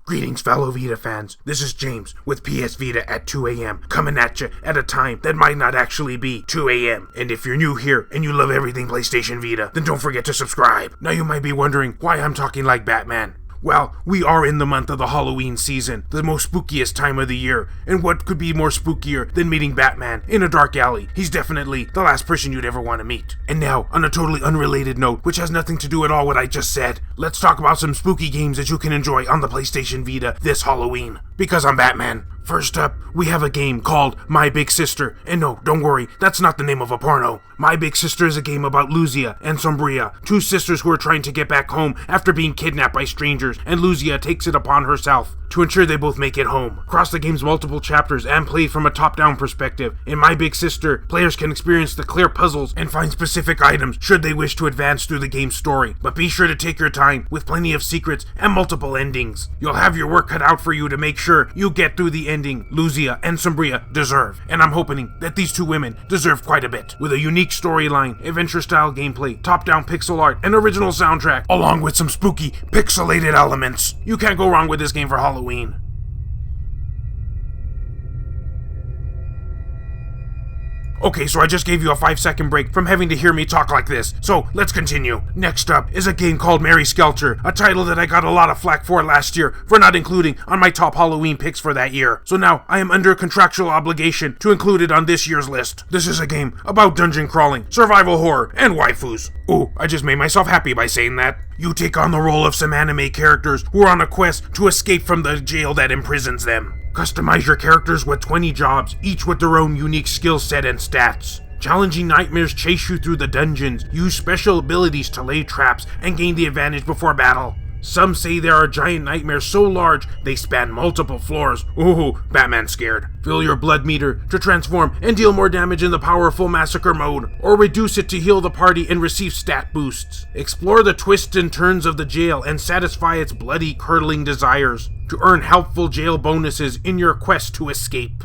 Greetings, fellow Vita fans. This is James with PS Vita at 2 a.m. coming at you at a time that might not actually be 2 a.m. And if you're new here and you love everything PlayStation Vita, then don't forget to subscribe. Now you might be wondering why I'm talking like Batman. Well, we are in the month of the Halloween season, the most spookiest time of the year, and what could be more spookier than meeting Batman in a dark alley? He's definitely the last person you'd ever want to meet. And now, on a totally unrelated note, which has nothing to do at all with what I just said, let's talk about some spooky games that you can enjoy on the PlayStation Vita this Halloween. Because I'm Batman. First up, we have a game called My Big Sister, and no, don't worry, that's not the name of a porno. My Big Sister is a game about Luzia and Sombria, two sisters who are trying to get back home after being kidnapped by strangers, and Luzia takes it upon herself to ensure they both make it home. Across the game's multiple chapters and played from a top-down perspective, in My Big Sister, players can experience the clear puzzles and find specific items should they wish to advance through the game's story, but be sure to take your time with plenty of secrets and multiple endings. You'll have your work cut out for you to make sure you get through the ending Luzia and Sombria deserve, and I'm hoping that these two women deserve quite a bit. With a unique storyline, adventure-style gameplay, top-down pixel art, and original soundtrack, along with some spooky, pixelated elements. You can't go wrong with this game for Halloween. Okay, so I just gave you a 5-second break from having to hear me talk like this, so let's continue. Next up is a game called Mary Skelter, a title that I got a lot of flack for last year for not including on my top Halloween picks for that year. So now I am under a contractual obligation to include it on this year's list. This is a game about dungeon crawling, survival horror, and waifus. Ooh, I just made myself happy by saying that. You take on the role of some anime characters who are on a quest to escape from the jail that imprisons them. Customize your characters with 20 jobs, each with their own unique skill set and stats. Challenging nightmares chase you through the dungeons, use special abilities to lay traps, and gain the advantage before battle. Some say there are giant nightmares so large they span multiple floors. Ooh, Batman's scared. Fill your blood meter to transform and deal more damage in the powerful massacre mode, or reduce it to heal the party and receive stat boosts. Explore the twists and turns of the jail and satisfy its bloody, curdling desires to earn helpful jail bonuses in your quest to escape.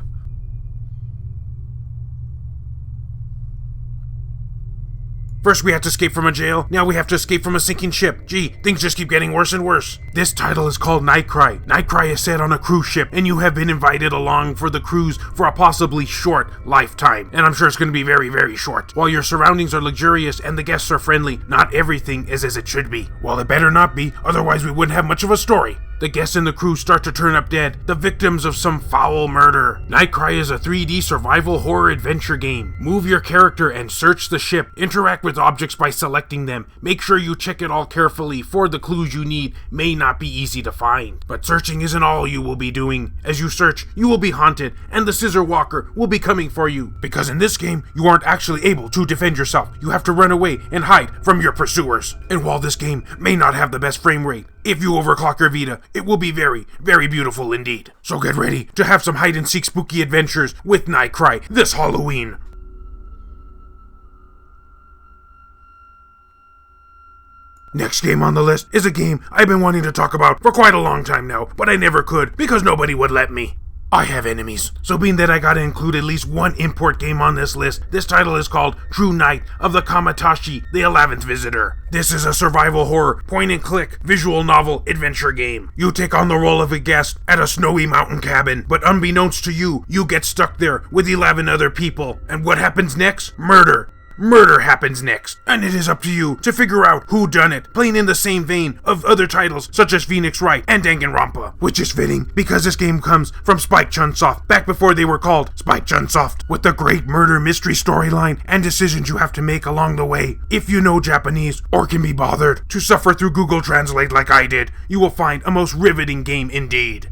First we have to escape from a jail, now we have to escape from a sinking ship. Gee, things just keep getting worse and worse. This title is called NightCry. NightCry is set on a cruise ship, and you have been invited along for the cruise for a possibly short lifetime. And I'm sure it's going to be very, very short. While your surroundings are luxurious and the guests are friendly, not everything is as it should be. Well, it better not be, otherwise we wouldn't have much of a story. The guests and the crew start to turn up dead, the victims of some foul murder. NightCry is a 3D survival horror adventure game. Move your character and search the ship. Interact with objects by selecting them. Make sure you check it all carefully, for the clues you need may not be easy to find. But searching isn't all you will be doing. As you search, you will be haunted, and the Scissor Walker will be coming for you. Because in this game, you aren't actually able to defend yourself. You have to run away and hide from your pursuers. And while this game may not have the best frame rate, if you overclock your Vita, it will be very, very beautiful indeed. So get ready to have some hide-and-seek spooky adventures with NightCry this Halloween. Next game on the list is a game I've been wanting to talk about for quite a long time now, but I never could because nobody would let me. I have enemies, so being that I gotta include at least one import game on this list, this title is called True Night of the Kamaitachi, the 11th Visitor. This is a survival horror, point-and-click, visual novel adventure game. You take on the role of a guest at a snowy mountain cabin, but unbeknownst to you, you get stuck there with 11 other people. And what happens next? Murder. Murder happens next, and it is up to you to figure out who done it, playing in the same vein of other titles such as Phoenix Wright and Danganronpa, which is fitting because this game comes from Spike Chunsoft, back before they were called Spike Chunsoft, with the great murder mystery storyline and decisions you have to make along the way. If you know Japanese or can be bothered to suffer through Google Translate like I did, you will find a most riveting game indeed.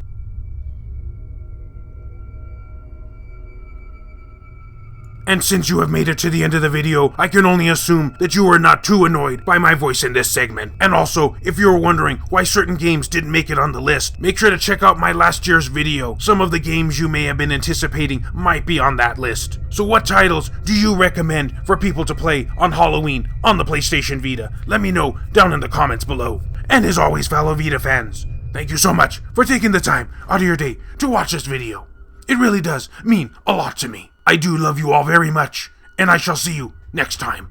And since you have made it to the end of the video, I can only assume that you are not too annoyed by my voice in this segment. And also, if you were wondering why certain games didn't make it on the list, make sure to check out my last year's video. Some of the games you may have been anticipating might be on that list. So what titles do you recommend for people to play on Halloween on the PlayStation Vita? Let me know down in the comments below. And as always, fellow Vita fans, thank you so much for taking the time out of your day to watch this video. It really does mean a lot to me. I do love you all very much, and I shall see you next time.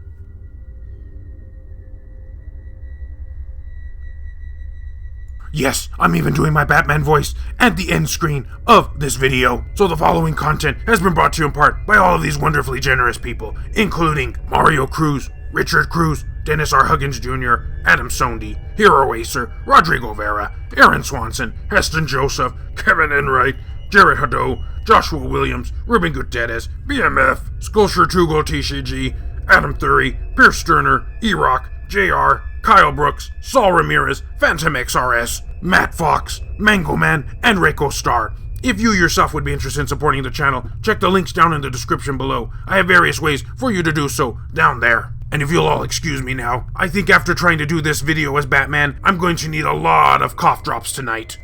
Yes, I'm even doing my Batman voice at the end screen of this video. So the following content has been brought to you in part by all of these wonderfully generous people, including Mario Cruz, Richard Cruz, Dennis R. Huggins Jr., Adam Sondi, Hero Acer, Rodrigo Vera, Aaron Swanson, Heston Joseph, Kevin Enright, Jared Hado, Joshua Williams, Ruben Gutierrez, BMF, Skulsher Tugol TCG, Adam Thury, Pierce Sterner, E-Rock, JR, Kyle Brooks, Saul Ramirez, Phantom XRS, Matt Fox, Mango Man, and Reiko Star. If you yourself would be interested in supporting the channel, check the links down in the description below. I have various ways for you to do so down there. And if you'll all excuse me now, I think after trying to do this video as Batman, I'm going to need a lot of cough drops tonight.